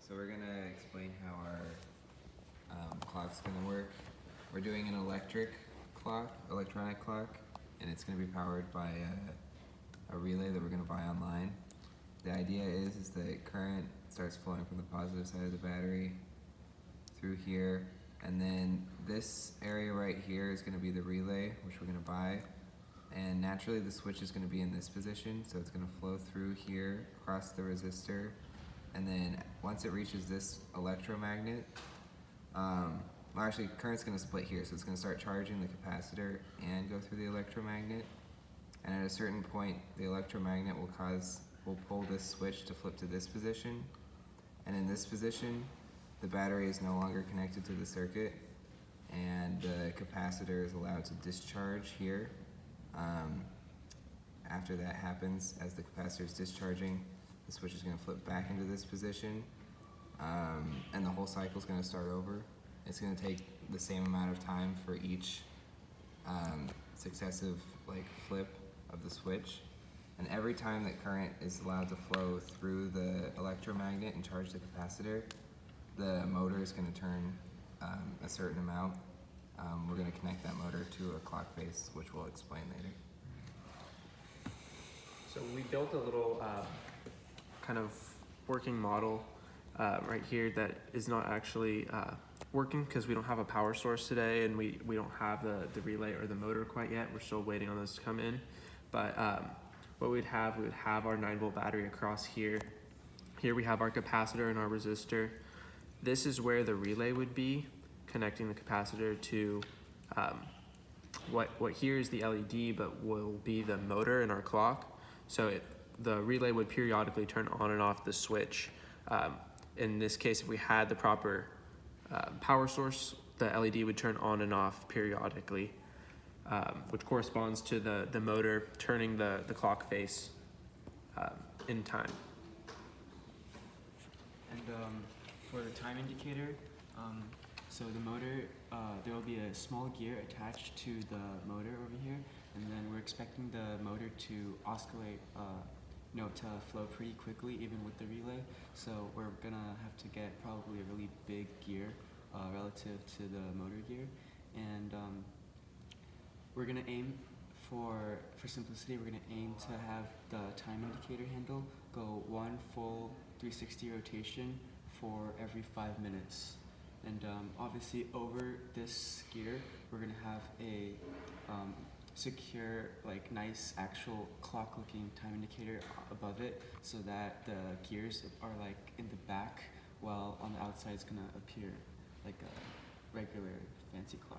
So we're gonna explain how our clock's gonna work. We're doing an electronic clock, and it's gonna be powered by a relay that we're gonna buy online. The idea is that current starts flowing from the positive side of the battery through here, and then this area right here is gonna be the relay, which we're gonna buy. And naturally the switch is gonna be in this position, so it's gonna flow through here, across the resistor, and then once it reaches this electromagnet, actually current's gonna split here, so it's gonna start charging the capacitor and go through the electromagnet. And at a certain point, the electromagnet will pull this switch to flip to this position. And in this position, the battery is no longer connected to the circuit, and the capacitor is allowed to discharge here. After that happens, as the capacitor is discharging, the switch is going to flip back into this position, and the whole cycle is going to start over. It's going to take the same amount of time for each successive flip of the switch. And every time that current is allowed to flow through the electromagnet and charge the capacitor, the motor is going to turn a certain amount. We're going to connect that motor to a clock face, which we'll explain later. So we built a little kind of working model right here that is not actually working because we don't have a power source today, and we don't have the relay or the motor quite yet. We're still waiting on those to come in. But what we would have our 9-volt battery across here. Here we have our capacitor and our resistor. This is where the relay would be, connecting the capacitor to what here is the LED, but will be the motor in our clock. So the relay would periodically turn on and off the switch. In this case, if we had the proper power source, the LED would turn on and off periodically, which corresponds to the motor turning the clock face in time. And for the time indicator, so the motor, there will be a small gear attached to the motor over here, and then we're expecting the motor to oscillate, to flow pretty quickly even with the relay. So we're gonna have to get probably a really big gear relative to the motor gear, and we're gonna aim for simplicity. We're gonna aim to have the time indicator handle go one full 360 rotation for every 5 minutes. And obviously over this gear, we're gonna have a secure, nice actual clock-looking time indicator above it, so that the gears are in the back, while on the outside it's gonna appear like a regular fancy clock.